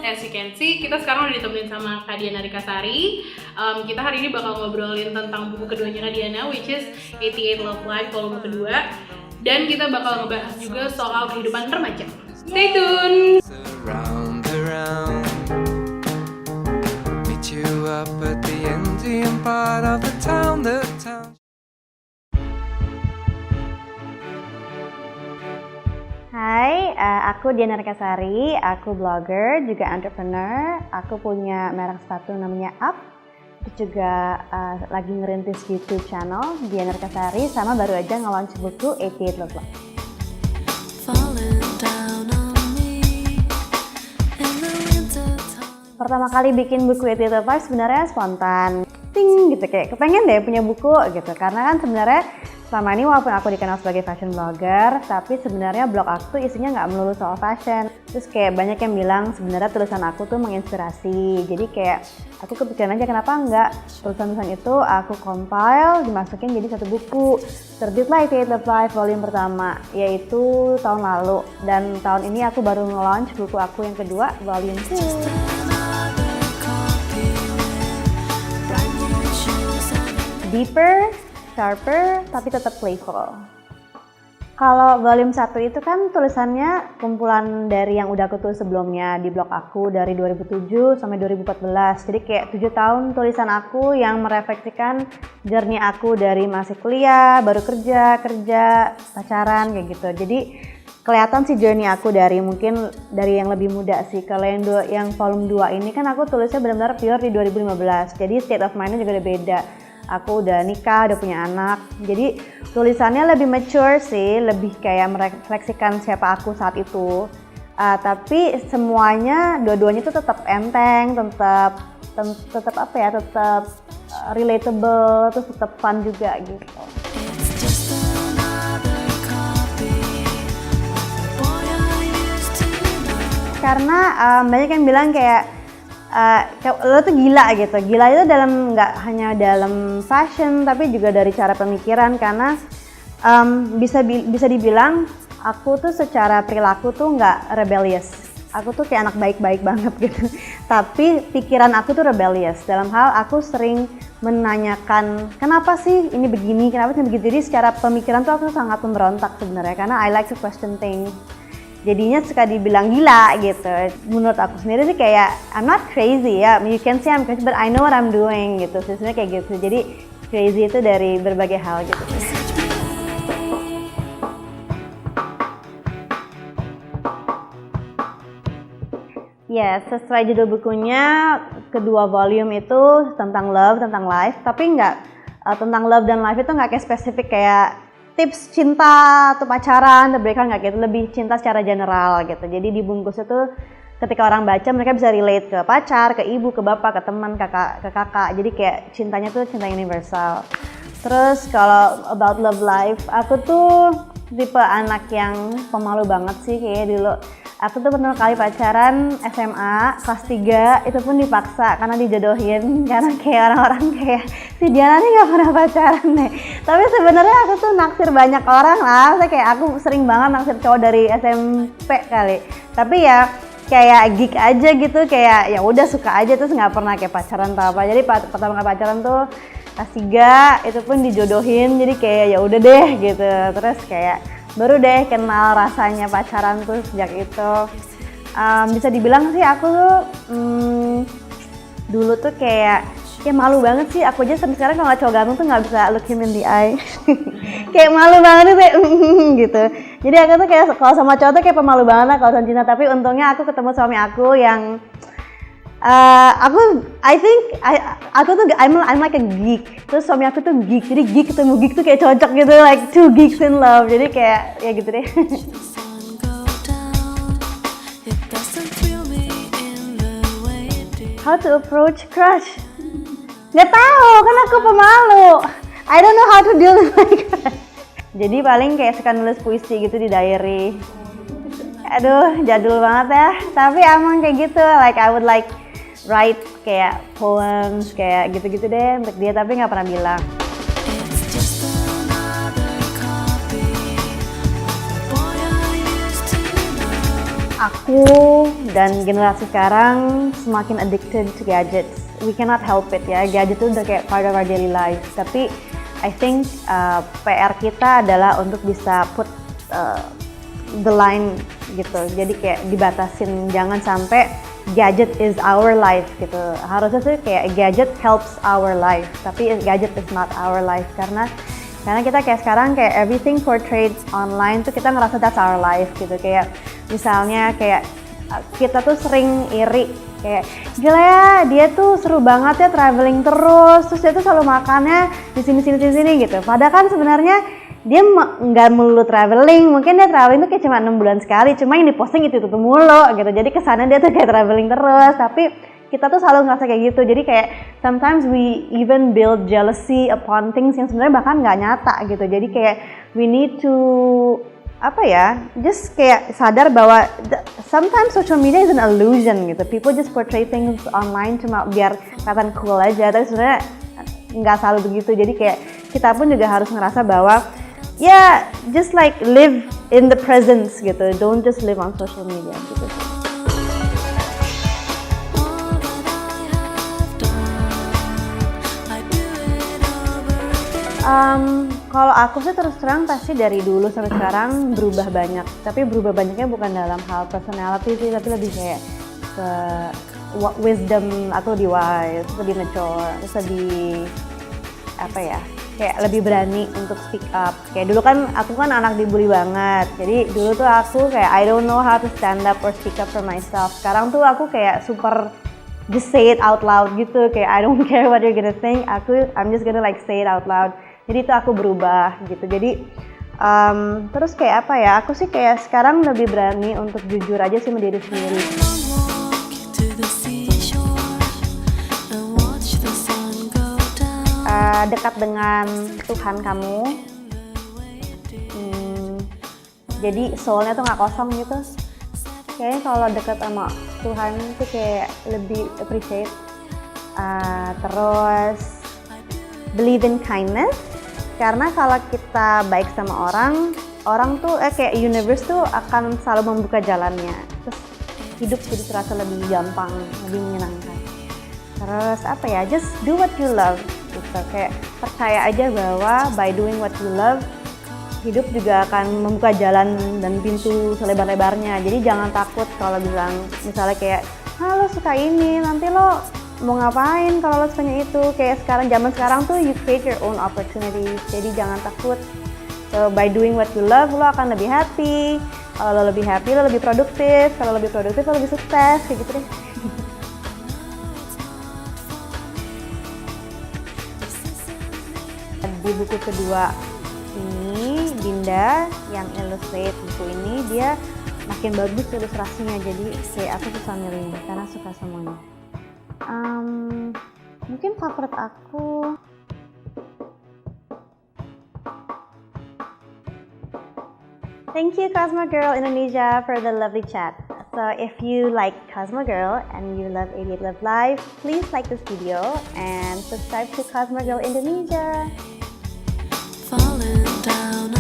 as you can see, kita sekarang udah ditemenin sama Kak Diana Rikasari. Kita hari ini bakal ngobrolin tentang buku keduanya Kak Diana, which is 88 Love Life volume kedua. Dan kita bakal ngebahas juga soal kehidupan remaja. Stay tune! Meet you up at the Indian part of the town, Hai, aku Diana Rikasari, aku blogger, juga entrepreneur. Aku punya merek sepatu namanya Up. Terus juga lagi ngerintis YouTube channel Diana Rikasari, sama baru aja nge-launch buku 88 Love Life. Pertama kali bikin buku 88 Love Life sebenarnya spontan. Ting gitu, kayak kepengen deh punya buku gitu. Karena kan sebenarnya selama ini walaupun aku dikenal sebagai fashion blogger, tapi sebenarnya blog aku tuh isinya nggak melulu soal fashion. Terus kayak banyak yang bilang sebenarnya tulisan aku tuh menginspirasi. Jadi kayak aku kepikiran aja kenapa nggak tulisan-tulisan itu aku compile, dimasukin jadi satu buku. Terbitlah 88 Love Life volume pertama, yaitu tahun lalu. Dan tahun ini aku baru nge-launch buku aku yang kedua, volume 2. Deeper, sharper, tapi tetap playful. Kalau volume 1 itu kan tulisannya kumpulan dari yang udah aku tulis sebelumnya di blog aku dari 2007 sampai 2014. Jadi kayak 7 tahun tulisan aku yang merefleksikan journey aku dari masih kuliah, baru kerja, pacaran kayak gitu. Jadi kelihatan sih journey aku dari mungkin dari yang lebih muda sih. Kalau yang volume 2 ini kan aku tulisnya benar-benar pure di 2015. Jadi state of mind-nya juga udah beda. Aku udah nikah, udah punya anak, jadi tulisannya lebih mature sih, lebih kayak merefleksikan siapa aku saat itu. Tapi semuanya, dua-duanya tuh tetap enteng, tetap apa ya, tetap relatable, terus tetap fun juga gitu. Karena banyak yang bilang kayak lo tuh gila gitu. Gila itu nggak hanya dalam fashion, tapi juga dari cara pemikiran. Karena bisa dibilang aku tuh secara perilaku tuh nggak rebellious. Aku tuh kayak anak baik-baik banget gitu. Tapi pikiran aku tuh rebellious. Dalam hal aku sering menanyakan kenapa sih ini begini, kenapa sih begitu. Jadi secara pemikiran tuh aku sangat memberontak sebenarnya. Karena I like to question things. Jadinya suka dibilang gila gitu. Menurut aku sendiri sih kayak I'm not crazy ya. You can say I'm crazy, but I know what I'm doing gitu. Sebenarnya kayak gitu. Jadi crazy itu dari berbagai hal gitu. Ya, sesuai judul bukunya, kedua volume itu tentang love, tentang life. Tapi tentang love dan life itu nggak kayak spesifik kayak tips cinta atau pacaran atau breakup, nggak gitu, lebih cinta secara general gitu. Jadi dibungkus itu ketika orang baca mereka bisa relate ke pacar, ke ibu, ke bapak, ke teman, ke kakak. Jadi kayak cintanya tuh cinta universal. Terus kalau about love life, aku tuh tipe anak yang pemalu banget sih kayak dulu. Aku tuh pertama kali pacaran SMA kelas 3, itu pun dipaksa karena dijodohin. Karena kayak orang-orang kayak si Diana nih gak pernah pacaran deh. Tapi sebenarnya aku tuh naksir banyak orang lah. Kayak aku sering banget naksir cowok dari SMP kali. Tapi ya kayak geek aja gitu, kayak ya udah suka aja, terus nggak pernah kayak pacaran atau apa. Jadi pertama kali pacaran tuh kelas 3, itu pun dijodohin. Jadi kayak ya udah deh gitu. Terus kayak baru deh kenal rasanya pacaran tuh sejak itu. Bisa dibilang sih aku tuh dulu tuh kayak malu banget sih. Aku aja sampai sekarang kalau ngeliat cowok ganteng tuh nggak bisa look him in the eye. Kayak malu banget tuh kayak gitu. Jadi aku tuh kayak kalau sama cowok tuh kayak pemalu banget lah kalau sama cinta. Tapi untungnya aku ketemu suami aku yang aku tuh I'm like a geek. Terus suami aku tuh geek. Jadi geek ketemu geek tuh kayak cocok gitu, like two geeks in love. Jadi kayak ya gitu deh. How to approach crush? Gak tahu, kan aku pemalu. I don't know how to deal with my crush. Jadi paling kayak suka nulis puisi gitu di diary. Aduh, jadul banget ya. Tapi emang kayak gitu, like I would like write kayak poems kayak gitu-gitu deh untuk dia, tapi nggak pernah bilang. aku dan generasi sekarang semakin addicted to gadgets. We cannot help it ya, gadget itu udah kayak part of our daily life. Tapi I think PR kita adalah untuk bisa put the line gitu. Jadi kayak dibatasin, jangan sampai gadget is our life gitu. Harusnya sih kayak gadget helps our life, tapi gadget is not our life karena kita kayak sekarang kayak everything portrayed online tuh kita ngerasa that's our life gitu. Kayak misalnya kayak kita tuh sering iri kayak gila ya dia tuh seru banget ya traveling terus dia tuh selalu makannya di sini gitu. Padahal kan sebenarnya dia nggak melulu traveling, mungkin dia traveling tuh kayak cuma 6 bulan sekali, cuma yang diposting itu mulu gitu. Jadi kesannya dia tuh kayak traveling terus, tapi kita tuh selalu ngerasa kayak gitu. Jadi kayak sometimes we even build jealousy upon things yang sebenarnya bahkan nggak nyata gitu. Jadi kayak we need to just kayak sadar bahwa sometimes social media is an illusion gitu. People just portray things online cuma biar kelihatan cool aja, tapi sebenarnya nggak selalu begitu. Jadi kayak kita pun juga harus ngerasa bahwa just like live in the presence gitu. Don't just live on social media gitu. Kalau aku sih terus terang pasti dari dulu sampai sekarang berubah banyak. Tapi berubah banyaknya bukan dalam hal personality sih, tapi lebih kayak ke wisdom atau lebih wise, lebih mature, terus lebih kayak lebih berani untuk speak up. Kayak dulu kan aku kan anak dibully banget. Jadi dulu tuh aku kayak I don't know how to stand up or speak up for myself. Sekarang tuh aku kayak super just say it out loud gitu. Kayak I don't care what you're gonna think. I'm just gonna like say it out loud. Jadi itu aku berubah gitu. Jadi terus kayak aku sih kayak sekarang lebih berani untuk jujur aja sih sama diri sendiri. Dekat dengan Tuhan kamu, jadi soulnya tuh nggak kosong gitu. Kayaknya kalau dekat sama Tuhan tuh kayak lebih appreciate. Terus believe in kindness, karena kalau kita baik sama orang tuh kayak universe tuh akan selalu membuka jalannya. Terus hidup jadi terasa lebih gampang, lebih menyenangkan. Terus just do what you love gitu. Kayak percaya aja bahwa by doing what you love, hidup juga akan membuka jalan dan pintu selebar-lebarnya. Jadi jangan takut kalau bilang misalnya kayak lo suka ini, nanti lo mau ngapain kalau lo sukanya itu. Kayak zaman sekarang tuh you create your own opportunities. Jadi jangan takut. So, by doing what you love, lo akan lebih happy. Kalau lo lebih happy, lo lebih produktif. Kalau lebih produktif, lo lebih sukses. Kayak gitu deh. Di buku kedua ini, Dinda yang illustrate buku ini, dia makin bagus ilustrasinya. Jadi kayak aku susah milih karena suka semuanya. Mungkin favorit aku thank you Cosmo Girl Indonesia for the lovely chat. So if you like Cosmo Girl and you love 88 Love Life, please like this video and subscribe to Cosmo Girl Indonesia. Falling down